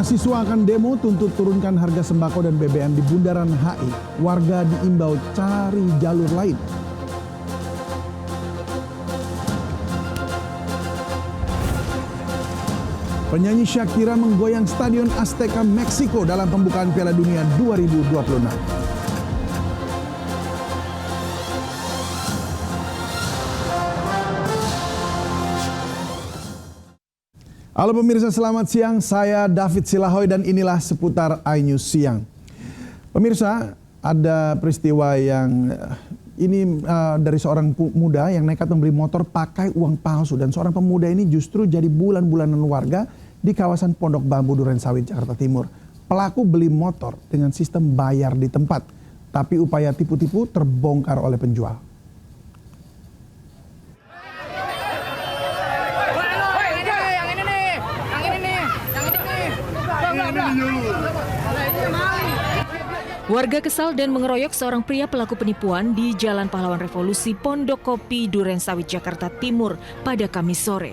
Mahasiswa akan demo tuntut turunkan harga sembako dan BBM di Bundaran HI. Warga diimbau cari jalur lain. Penyanyi Shakira menggoyang Stadion Azteca Meksiko dalam pembukaan Piala Dunia 2026. Halo pemirsa, selamat siang. Saya David Silahoy dan inilah seputar iNews Siang. Pemirsa, ada peristiwa yang dari seorang muda yang nekat membeli motor pakai uang palsu. Dan seorang pemuda ini justru jadi bulan-bulanan warga di kawasan Pondok Bambu, Durensawit, Jakarta Timur. Pelaku beli motor dengan sistem bayar di tempat. Tapi upaya tipu-tipu terbongkar oleh penjual. Warga kesal dan mengeroyok seorang pria pelaku penipuan di Jalan Pahlawan Revolusi, Pondok Kopi, Durensawit, Jakarta Timur pada Kamis sore.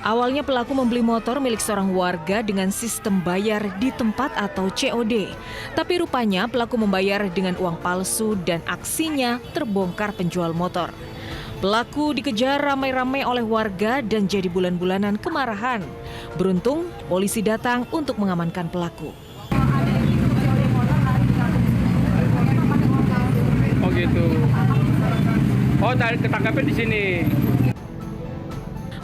Awalnya pelaku membeli motor milik seorang warga dengan sistem bayar di tempat atau COD. Tapi rupanya pelaku membayar dengan uang palsu dan aksinya terbongkar penjual motor. Pelaku dikejar ramai-ramai oleh warga dan jadi bulan-bulanan kemarahan. Beruntung, polisi datang untuk mengamankan pelaku. Oh gitu. Oh, ketangkapnya di sini.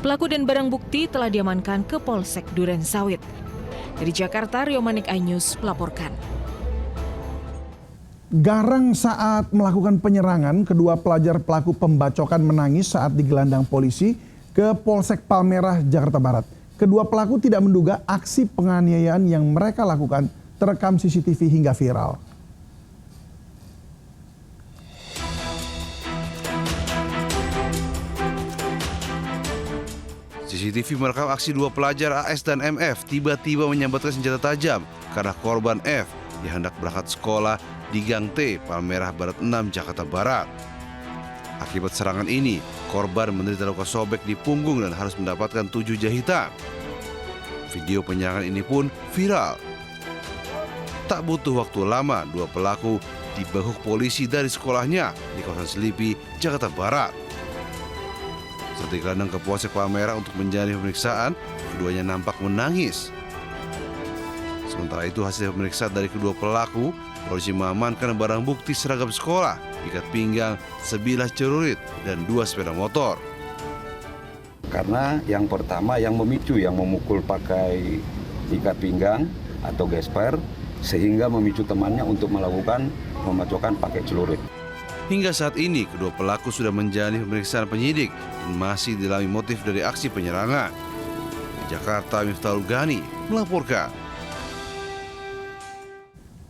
Pelaku dan barang bukti telah diamankan ke Polsek Durensawit. Dari Jakarta, Rio Manik, iNews melaporkan. Garang saat melakukan penyerangan, kedua pelajar pelaku pembacokan menangis saat digelandang polisi ke Polsek Palmerah, Jakarta Barat. Kedua pelaku tidak menduga aksi penganiayaan yang mereka lakukan terekam CCTV hingga viral. CCTV merekam aksi dua pelajar AS dan MF tiba-tiba menyambatkan senjata tajam karena korban F yang hendak berangkat sekolah di Gang T, Palmerah Barat 6, Jakarta Barat. Akibat serangan ini, korban menderita luka sobek di punggung dan harus mendapatkan 7 jahitan. Video penyerangan ini pun viral. Tak butuh waktu lama, dua pelaku dibekuk polisi dari sekolahnya di kawasan Selipi, Jakarta Barat. Saat digelandang ke Polsek Palmerah untuk menjalani pemeriksaan, keduanya nampak menangis. Sementara itu hasil pemeriksaan dari kedua pelaku, polisi mengamankan barang bukti seragam sekolah, ikat pinggang, sebilah celurit, dan 2 sepeda motor. Karena yang pertama yang memicu, yang memukul pakai ikat pinggang atau gesper, sehingga memicu temannya untuk melakukan pembacokan pakai celurit. Hingga saat ini, kedua pelaku sudah menjalani pemeriksaan penyidik dan masih didalami motif dari aksi penyerangan. Di Jakarta, Miftahul Ghani melaporkan.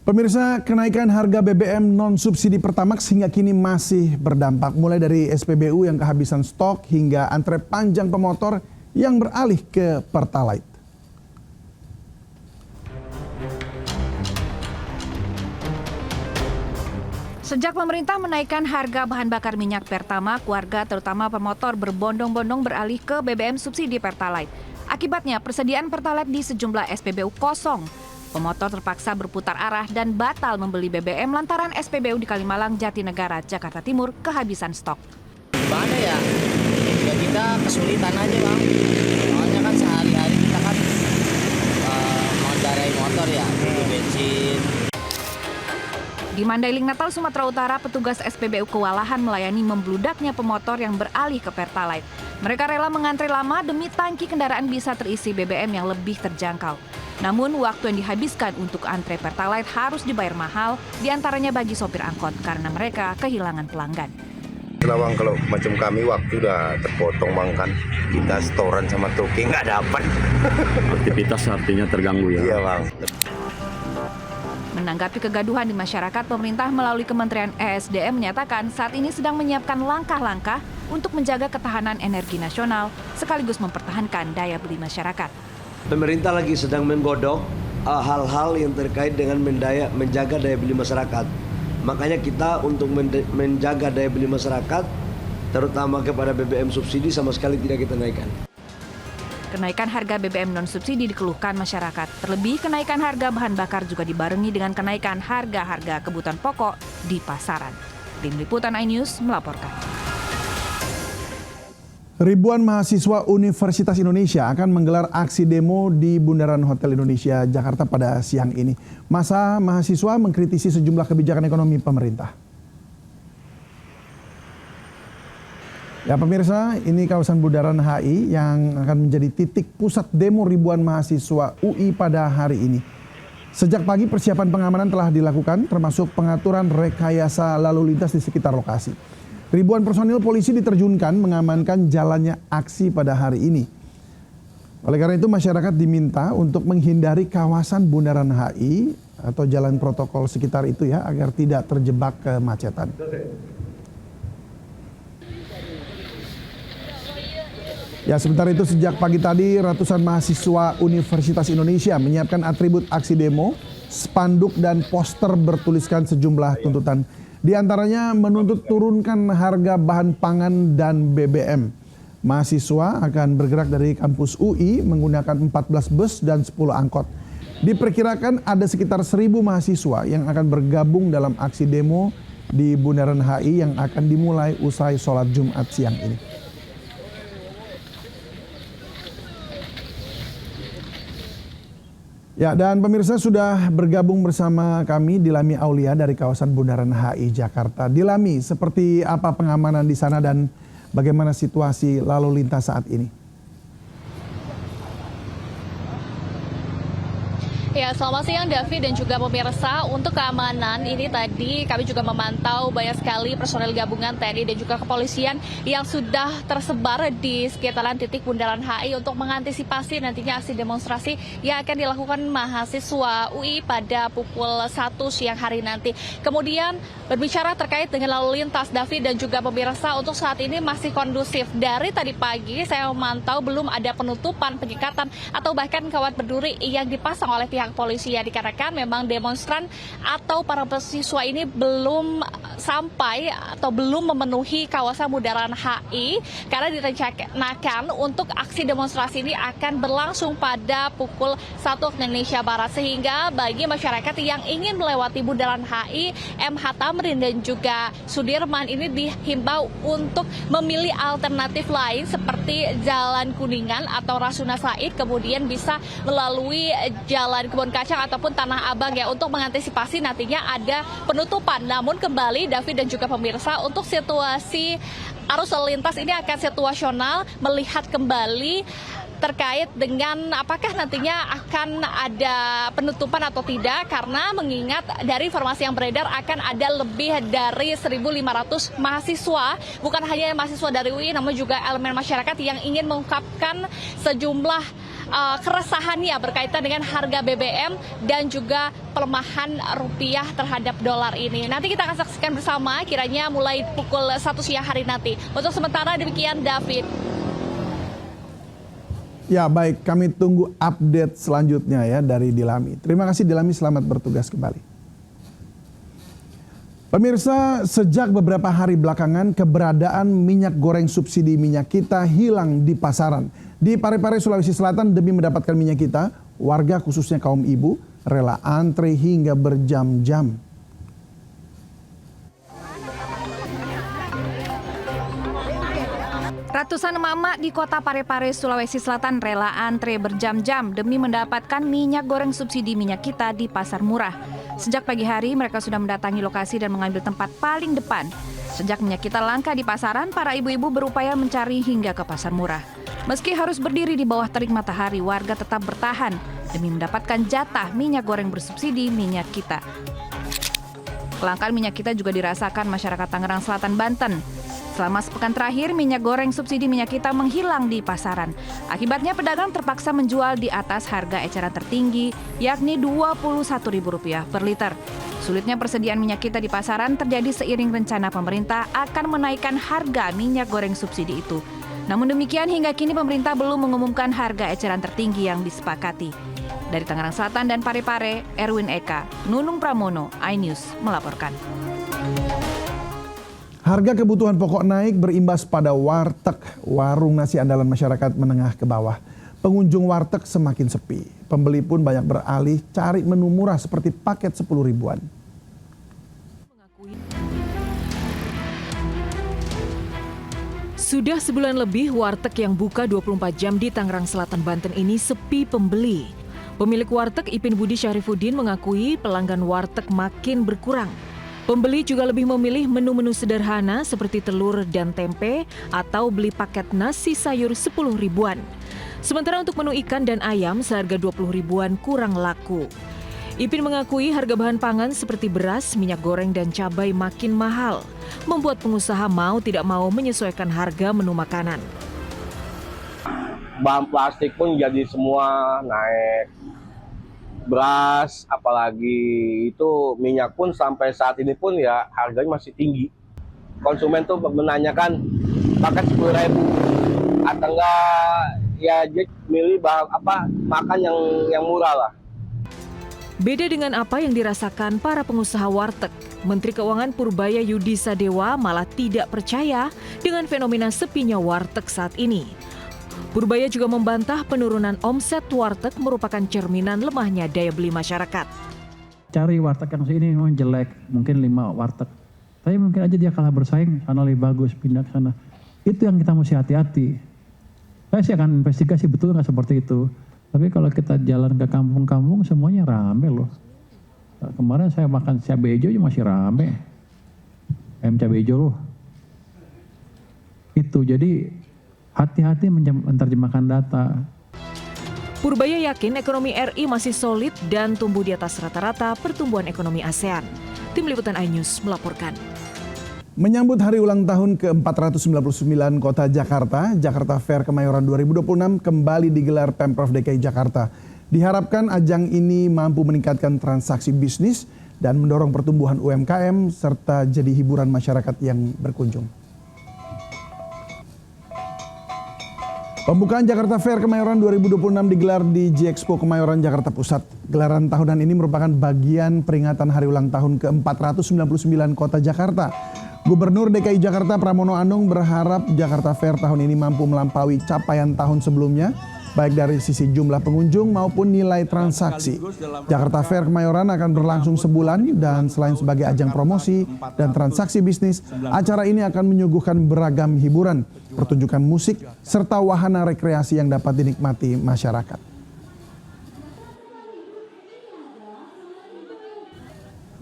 Pemirsa, kenaikan harga BBM non-subsidi Pertamax hingga kini masih berdampak. Mulai dari SPBU yang kehabisan stok hingga antre panjang pemotor yang beralih ke Pertalite. Sejak pemerintah menaikkan harga bahan bakar minyak Pertamax, warga terutama pemotor berbondong-bondong beralih ke BBM subsidi Pertalite. Akibatnya persediaan Pertalite di sejumlah SPBU kosong. Pemotor terpaksa berputar arah dan batal membeli BBM lantaran SPBU di Kalimalang, Jatinegara, Jakarta Timur kehabisan stok. Gimana ya? Ya kita kesulitan aja bang. Soalnya kan sehari-hari kita kan mengendarai motor ya, butuh bensin. Di Mandailing, Natal, Sumatera Utara, petugas SPBU kewalahan melayani membludaknya pemotor yang beralih ke Pertalite. Mereka rela mengantre lama demi tangki kendaraan bisa terisi BBM yang lebih terjangkau. Namun, waktu yang dihabiskan untuk antre Pertalite harus dibayar mahal, diantaranya bagi sopir angkot karena mereka kehilangan pelanggan. Bang, kalau macam kami waktu udah terpotong bang kan, kita setoran sama toke nggak dapat. Aktivitas artinya terganggu ya? Iya bang. Menanggapi kegaduhan di masyarakat, pemerintah melalui Kementerian ESDM menyatakan saat ini sedang menyiapkan langkah-langkah untuk menjaga ketahanan energi nasional sekaligus mempertahankan daya beli masyarakat. Pemerintah lagi sedang menggodok hal-hal yang terkait dengan menjaga daya beli masyarakat. Makanya kita untuk menjaga daya beli masyarakat terutama kepada BBM subsidi sama sekali tidak kita naikkan. Kenaikan harga BBM non-subsidi dikeluhkan masyarakat. Terlebih, kenaikan harga bahan bakar juga dibarengi dengan kenaikan harga-harga kebutuhan pokok di pasaran. Tim Liputan iNews melaporkan. Ribuan mahasiswa Universitas Indonesia akan menggelar aksi demo di Bundaran Hotel Indonesia, Jakarta pada siang ini. Masa mahasiswa mengkritisi sejumlah kebijakan ekonomi pemerintah. Ya pemirsa, ini kawasan Bundaran HI yang akan menjadi titik pusat demo ribuan mahasiswa UI pada hari ini. Sejak pagi persiapan pengamanan telah dilakukan, termasuk pengaturan rekayasa lalu lintas di sekitar lokasi. Ribuan personil polisi diterjunkan mengamankan jalannya aksi pada hari ini. Oleh karena itu masyarakat diminta untuk menghindari kawasan Bundaran HI atau jalan protokol sekitar itu ya, agar tidak terjebak kemacetan. Ya, sebentar itu sejak pagi tadi ratusan mahasiswa Universitas Indonesia menyiapkan atribut aksi demo, spanduk dan poster bertuliskan sejumlah tuntutan. Di antaranya menuntut turunkan harga bahan pangan dan BBM. Mahasiswa akan bergerak dari kampus UI menggunakan 14 bus dan 10 angkot. Diperkirakan ada sekitar 1.000 mahasiswa yang akan bergabung dalam aksi demo di Bundaran HI yang akan dimulai usai sholat Jumat siang ini. Ya, dan pemirsa sudah bergabung bersama kami Dilami Aulia dari kawasan Bundaran HI Jakarta. Dilami, seperti apa pengamanan di sana dan bagaimana situasi lalu lintas saat ini? Ya, selamat siang David dan juga pemirsa. Untuk keamanan ini tadi kami juga memantau banyak sekali personel gabungan TNI dan juga kepolisian yang sudah tersebar di sekitaran titik Bundaran HI untuk mengantisipasi nantinya aksi demonstrasi yang akan dilakukan mahasiswa UI pada pukul 1 siang hari nanti. Kemudian berbicara terkait dengan lalu lintas David dan juga pemirsa, untuk saat ini masih kondusif. Dari tadi pagi saya memantau belum ada penutupan, penyekatan atau bahkan kawat berduri yang dipasang oleh pihak polisi, ya, dikarenakan memang demonstran atau para mahasiswa ini belum sampai atau belum memenuhi kawasan Bundaran HI karena direncanakan untuk aksi demonstrasi ini akan berlangsung pada pukul 1 Indonesia Barat, sehingga bagi masyarakat yang ingin melewati Bundaran HI, MH Tamrin dan juga Sudirman ini dihimbau untuk memilih alternatif lain seperti Jalan Kuningan atau Rasuna Said, kemudian bisa melalui Jalan Kebon Kacang ataupun Tanah Abang, ya, untuk mengantisipasi nantinya ada penutupan. Namun kembali David dan juga pemirsa, untuk situasi arus lalu lintas ini akan situasional, melihat kembali terkait dengan apakah nantinya akan ada penutupan atau tidak, karena mengingat dari informasi yang beredar akan ada lebih dari 1.500 mahasiswa, bukan hanya mahasiswa dari UI namun juga elemen masyarakat yang ingin mengungkapkan sejumlah keresahannya berkaitan dengan harga BBM dan juga pelemahan rupiah terhadap dolar ini. Nanti kita akan saksikan bersama kiranya mulai pukul 1 siang hari nanti. Untuk sementara demikian David. Ya baik, kami tunggu update selanjutnya ya dari Dilami. Terima kasih Dilami, selamat bertugas kembali. Pemirsa, sejak beberapa hari belakangan keberadaan minyak goreng subsidi minyak kita hilang di pasaran. Di Parepare, Sulawesi Selatan, demi mendapatkan minyak kita, warga khususnya kaum ibu rela antre hingga berjam-jam. Ratusan emak-emak di kota Parepare, Sulawesi Selatan rela antre berjam-jam demi mendapatkan minyak goreng subsidi minyak kita di pasar murah. Sejak pagi hari mereka sudah mendatangi lokasi dan mengambil tempat paling depan. Sejak minyak kita langka di pasaran, para ibu-ibu berupaya mencari hingga ke pasar murah. Meski harus berdiri di bawah terik matahari, warga tetap bertahan demi mendapatkan jatah minyak goreng bersubsidi minyak kita. Kelangkaan minyak kita juga dirasakan masyarakat Tangerang Selatan, Banten. Selama sepekan terakhir, minyak goreng subsidi minyak kita menghilang di pasaran. Akibatnya pedagang terpaksa menjual di atas harga eceran tertinggi, yakni Rp21.000 per liter. Sulitnya persediaan minyak kita di pasaran terjadi seiring rencana pemerintah akan menaikkan harga minyak goreng subsidi itu. Namun demikian, hingga kini pemerintah belum mengumumkan harga eceran tertinggi yang disepakati. Dari Tangerang Selatan dan Parepare, Erwin Eka, Nunung Pramono, iNews melaporkan. Harga kebutuhan pokok naik berimbas pada warteg, warung nasi andalan masyarakat menengah ke bawah. Pengunjung warteg semakin sepi. Pembeli pun banyak beralih cari menu murah seperti paket 10 ribuan. Sudah sebulan lebih warteg yang buka 24 jam di Tangerang Selatan, Banten ini sepi pembeli. Pemilik warteg Ipin Budi Syarifuddin mengakui pelanggan warteg makin berkurang. Pembeli juga lebih memilih menu-menu sederhana seperti telur dan tempe atau beli paket nasi sayur 10 ribuan. Sementara untuk menu ikan dan ayam seharga 20 ribuan kurang laku. Ipin mengakui harga bahan pangan seperti beras, minyak goreng, dan cabai makin mahal, membuat pengusaha mau tidak mau menyesuaikan harga menu makanan. Bahan plastik pun jadi semua naik. Beras, apalagi itu minyak pun sampai saat ini pun ya harganya masih tinggi. Konsumen tuh menanyakan paket 10 ribu atau enggak ya milih makan yang murah lah. Beda dengan apa yang dirasakan para pengusaha warteg, Menteri Keuangan Purbaya Yudi Sadewa malah tidak percaya dengan fenomena sepinya warteg saat ini. Purbaya juga membantah penurunan omset warteg merupakan cerminan lemahnya daya beli masyarakat. Cari warteg yang sini memang jelek, mungkin 5 warteg. Tapi mungkin aja dia kalah bersaing, sana lebih bagus, pindah ke sana. Itu yang kita mesti hati-hati. Saya sih akan investigasi betul nggak seperti itu. Tapi kalau kita jalan ke kampung-kampung semuanya rame loh. Kemarin saya makan cabai hijau masih rame. Ayam cabai hijau loh. Itu jadi hati-hati menerjemahkan data. Purbaya yakin ekonomi RI masih solid dan tumbuh di atas rata-rata pertumbuhan ekonomi ASEAN. Tim Liputan iNews melaporkan. Menyambut hari ulang tahun ke-499 Kota Jakarta, Jakarta Fair Kemayoran 2026 kembali digelar Pemprov DKI Jakarta. Diharapkan ajang ini mampu meningkatkan transaksi bisnis dan mendorong pertumbuhan UMKM serta jadi hiburan masyarakat yang berkunjung. Pembukaan Jakarta Fair Kemayoran 2026 digelar di J-Expo Kemayoran, Jakarta Pusat. Gelaran tahunan ini merupakan bagian peringatan hari ulang tahun ke-499 Kota Jakarta. Gubernur DKI Jakarta Pramono Anung berharap Jakarta Fair tahun ini mampu melampaui capaian tahun sebelumnya, baik dari sisi jumlah pengunjung maupun nilai transaksi. Jakarta Fair Kemayoran akan berlangsung sebulan dan selain sebagai ajang promosi dan transaksi bisnis, acara ini akan menyuguhkan beragam hiburan, pertunjukan musik, serta wahana rekreasi yang dapat dinikmati masyarakat.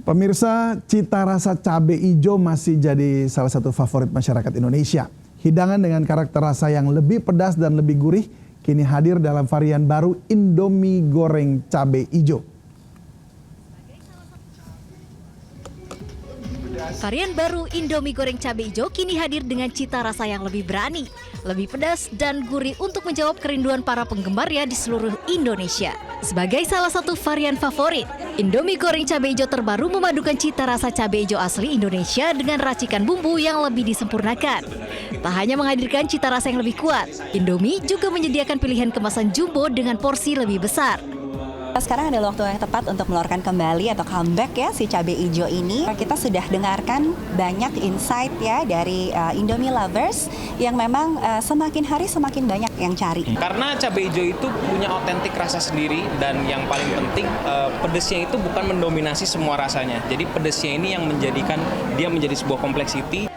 Pemirsa, cita rasa cabai hijau masih jadi salah satu favorit masyarakat Indonesia. Hidangan dengan karakter rasa yang lebih pedas dan lebih gurih kini hadir dalam varian baru Indomie goreng cabai hijau. Varian baru Indomie goreng cabai hijau kini hadir dengan cita rasa yang lebih berani, lebih pedas dan gurih untuk menjawab kerinduan para penggemarnya di seluruh Indonesia. Sebagai salah satu varian favorit, Indomie goreng cabai hijau terbaru memadukan cita rasa cabai hijau asli Indonesia dengan racikan bumbu yang lebih disempurnakan. Tak hanya menghadirkan cita rasa yang lebih kuat, Indomie juga menyediakan pilihan kemasan jumbo dengan porsi lebih besar. Sekarang adalah waktu yang tepat untuk melorkan kembali atau comeback ya si cabai hijau ini. Kita sudah dengarkan banyak insight ya dari Indomie lovers yang memang semakin hari semakin banyak yang cari. Karena cabai hijau itu punya otentik rasa sendiri dan yang paling penting pedesnya itu bukan mendominasi semua rasanya. Jadi pedesnya ini yang menjadikan dia menjadi sebuah kompleksiti.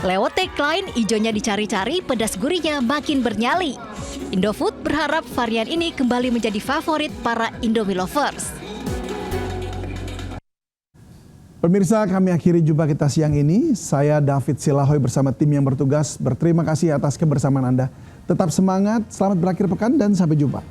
Lewat tagline, hijaunya dicari-cari, pedas gurihnya makin bernyali. Indofood berharap varian ini kembali menjadi favorit para Indomie lovers. Pemirsa, kami akhiri jumpa kita siang ini. Saya David Silahoy bersama tim yang bertugas berterima kasih atas kebersamaan Anda. Tetap semangat, selamat berakhir pekan dan sampai jumpa.